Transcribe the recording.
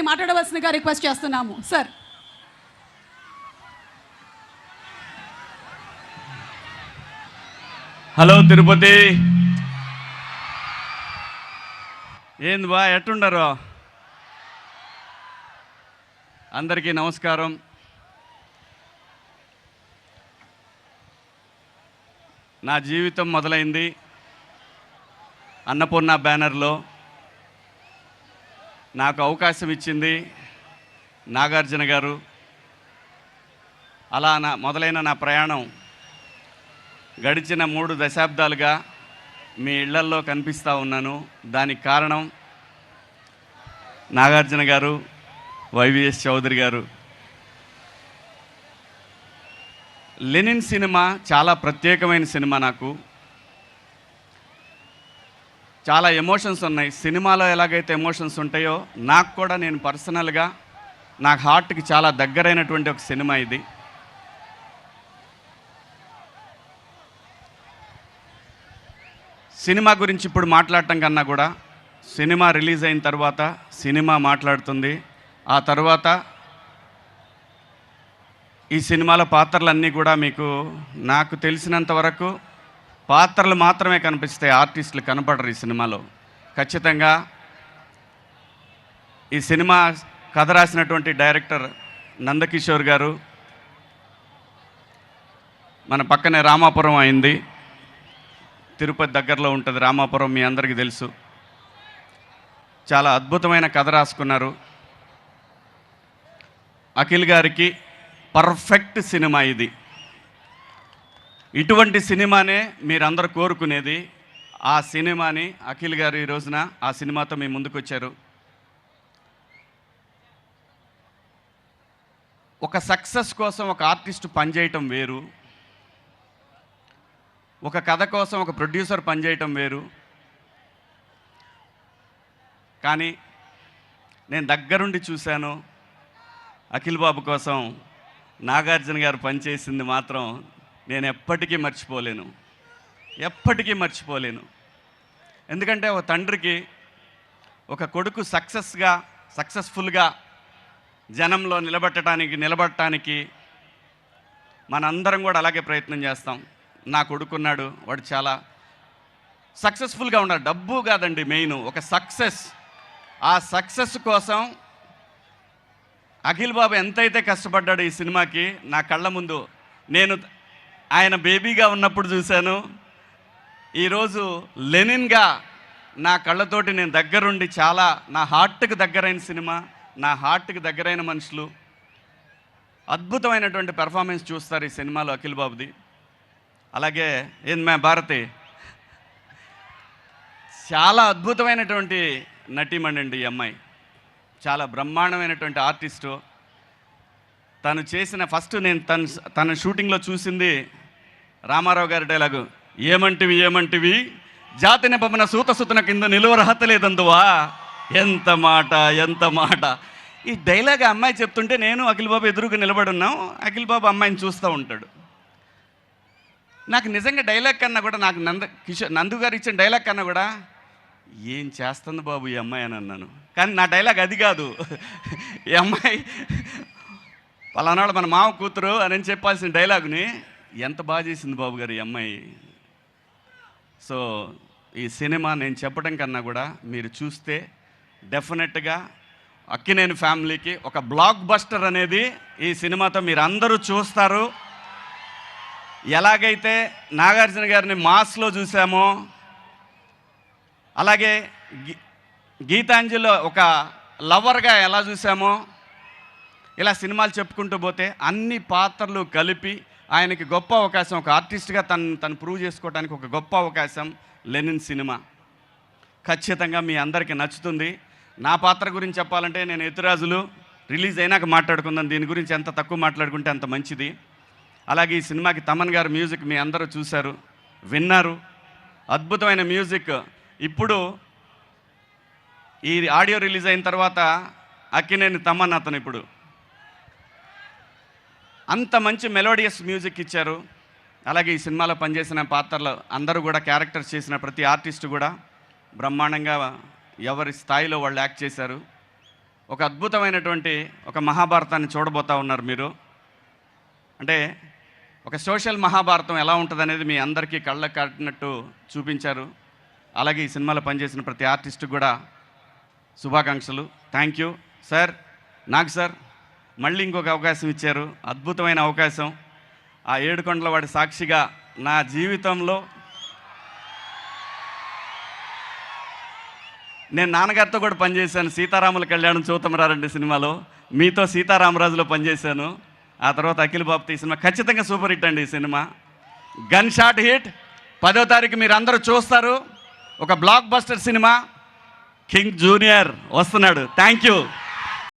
మాట్లాడవలసిందిగా రిక్వెస్ట్ చేస్తున్నాము sir. Hello Tirupati, ఏంది బా ఎట్టుండరు? అందరికీ నమస్కారం. నా జీవితం మొదలైంది అన్నపూర్ణ బ్యానర్లో. నాకు అవకాశం ఇచ్చింది నాగార్జున గారు. అలా మొదలైన నా ప్రయాణం గడిచిన 3 దశాబ్దాలుగా మీ ఇళ్లల్లో కనిపిస్తూ ఉన్నాను. దానికి కారణం నాగార్జున గారు, వైవిఎస్ చౌదరి గారు. లెనిన్ సినిమా చాలా ప్రత్యేకమైన సినిమా. నాకు చాలా ఎమోషన్స్ ఉన్నాయి. సినిమాలో ఎలాగైతే ఎమోషన్స్ ఉంటాయో నాకు కూడా, నేను పర్సనల్గా నాకు హార్ట్కి చాలా దగ్గరైనటువంటి ఒక సినిమా ఇది. సినిమా గురించి ఇప్పుడు మాట్లాడటం కన్నా కూడా సినిమా రిలీజ్ అయిన తర్వాత సినిమా మాట్లాడుతుంది. ఆ తర్వాత ఈ సినిమాలో పాత్రలన్నీ కూడా మీకు, నాకు తెలిసినంత వరకు పాత్రలు మాత్రమే కనిపిస్తాయి, ఆర్టిస్టులు కనపడరు ఈ సినిమాలో. ఖచ్చితంగా ఈ సినిమా కథ రాసినటువంటి డైరెక్టర్ నందకిషోర్ గారు. మన పక్కనే రామాపురం అయింది, తిరుపతి దగ్గరలో ఉంటుంది రామాపురం, మీ అందరికీ తెలుసు. చాలా అద్భుతమైన కథ రాసుకున్నారు. అఖిల్ గారికి పర్ఫెక్ట్ సినిమా ఇది. ఇటువంటి సినిమానే మీరందరూ కోరుకునేది. ఆ సినిమాని అఖిల్ గారు ఈ రోజున ఆ సినిమాతో మీ ముందుకు వచ్చారు. ఒక సక్సెస్ కోసం ఒక ఆర్టిస్ట్ పనిచేయటం వేరు, ఒక కథ కోసం ఒక ప్రొడ్యూసర్ పనిచేయటం వేరు. కానీ నేను దగ్గరుండి చూశాను, అఖిల్ బాబు కోసం నాగార్జున గారు పనిచేసింది మాత్రం నేను ఎప్పటికీ మర్చిపోలేను, ఎప్పటికీ మర్చిపోలేను. ఎందుకంటే ఒక తండ్రికి ఒక కొడుకు సక్సెస్ఫుల్గా జనంలో నిలబడటానికి మనందరం కూడా అలాగే ప్రయత్నం చేస్తాం. నా కొడుకున్నాడు, వాడు చాలా సక్సెస్ఫుల్గా ఉన్నాడు. డబ్బు కాదండి మెయిన్, ఒక సక్సెస్. ఆ సక్సెస్ కోసం అఖిల్ బాబు ఎంతైతే కష్టపడ్డాడు ఈ సినిమాకి, నా కళ్ళ ముందు నేను ఆయన బేబీగా ఉన్నప్పుడు చూశాను. ఈరోజు లెనిన్గా నా కళ్ళతోటి నేను దగ్గరుండి, చాలా నా హార్ట్కి దగ్గరైన సినిమా, నా హార్ట్కి దగ్గరైన మనుషులు, అద్భుతమైనటువంటి పెర్ఫార్మెన్స్ చూస్తారు ఈ సినిమాలో అఖిల్ బాబుది. అలాగే ఏంది భారతి, చాలా అద్భుతమైనటువంటి నటీమణి అండి ఈ అమ్మాయి. చాలా బ్రహ్మాండమైనటువంటి ఆర్టిస్టు. తను చేసిన ఫస్ట్ నేను తన షూటింగ్లో చూసింది రామారావు గారి డైలాగు, ఏమంటివి జాతి నిపమన సూతసుతన కింద నిలువరహత లేదందువా. ఎంత మాట. ఈ డైలాగ్ అమ్మాయి చెప్తుంటే నేను అఖిల్ బాబు ఎదురుగా నిలబడి ఉన్నాం. అఖిల్ బాబు అమ్మాయిని చూస్తూ ఉంటాడు. నాకు నిజంగా డైలాగ్ కన్నా కూడా, నాకు నందు గారు ఇచ్చిన డైలాగ్ కన్నా కూడా, ఏం చేస్తుంది బాబు ఈ అమ్మాయి అని అన్నాను. కానీ నా డైలాగ్ అది కాదు. ఈ అమ్మాయి పలానాడు మన మామ కూతురు అని చెప్పాల్సిన డైలాగుని ఎంత బాగా చేసింది బాబు గారు ఈ అమ్మాయి. సో ఈ సినిమా నేను చెప్పడం కన్నా కూడా మీరు చూస్తే డెఫినెట్గా అక్కినేని ఫ్యామిలీకి ఒక బ్లాక్ బస్టర్ అనేది ఈ సినిమాతో మీరు అందరూ చూస్తారు. ఎలాగైతే నాగార్జున గారిని మాస్లో చూసామో, అలాగే గీతాంజలిలో ఒక లవర్గా ఎలా చూసామో, ఇలా సినిమాలు చెప్పుకుంటూ పోతే అన్ని పాత్రలు కలిపి ఆయనకి గొప్ప అవకాశం, ఒక ఆర్టిస్ట్గా తను ప్రూవ్ చేసుకోవడానికి ఒక గొప్ప అవకాశం లెనిన్ సినిమా. ఖచ్చితంగా మీ అందరికీ నచ్చుతుంది. నా పాత్ర గురించి చెప్పాలంటే, నేను ఎత్తురాజులు రిలీజ్ అయినాక మాట్లాడుకుందాం, దీని గురించి ఎంత తక్కువ మాట్లాడుకుంటే అంత మంచిది. అలాగే ఈ సినిమాకి తమన్ గారు మ్యూజిక్ మీ అందరూ చూశారు, విన్నారు. అద్భుతమైన మ్యూజిక్. ఇప్పుడు ఈ ఆడియో రిలీజ్ అయిన తర్వాత అక్కినేని తమన్ అతను ఇప్పుడు అంత మంచి మెలోడియస్ మ్యూజిక్ ఇచ్చారు. అలాగే ఈ సినిమాలో పనిచేసిన పాత్రలు అందరూ కూడా, క్యారెక్టర్స్ చేసిన ప్రతి ఆర్టిస్టు కూడా బ్రహ్మాండంగా ఎవరి స్థాయిలో వాళ్ళు యాక్ట్ చేశారు. ఒక అద్భుతమైనటువంటి ఒక మహాభారతాన్ని చూడబోతా ఉన్నారు మీరు. అంటే ఒక సోషల్ మహాభారతం ఎలా ఉంటుందనేది మీ అందరికీ కళ్ళకు కట్టినట్టు చూపించారు. అలాగే ఈ సినిమాలో పనిచేసిన ప్రతి ఆర్టిస్ట్కి కూడా శుభాకాంక్షలు. Thank you sir. నాకు సార్ మళ్ళీ ఇంకొక అవకాశం ఇచ్చారు, అద్భుతమైన అవకాశం. ఆ ఏడుకొండల వాడి సాక్షిగా నా జీవితంలో నేను నాన్నగారితో కూడా పనిచేశాను. సీతారాముల కళ్యాణం చూతమరారండి సినిమాలో మీతో సీతారామరాజులో పనిచేశాను. ఆ తర్వాత అఖిల్ బాబుతో ఈ సినిమా ఖచ్చితంగా సూపర్ హిట్ అండి. ఈ సినిమా గన్ షాట్ హిట్. 10వ తారీఖు మీరు అందరూ చూస్తారు. ఒక బ్లాక్ బస్టర్ సినిమా. కింగ్ జూనియర్ వస్తున్నాడు. Thank you.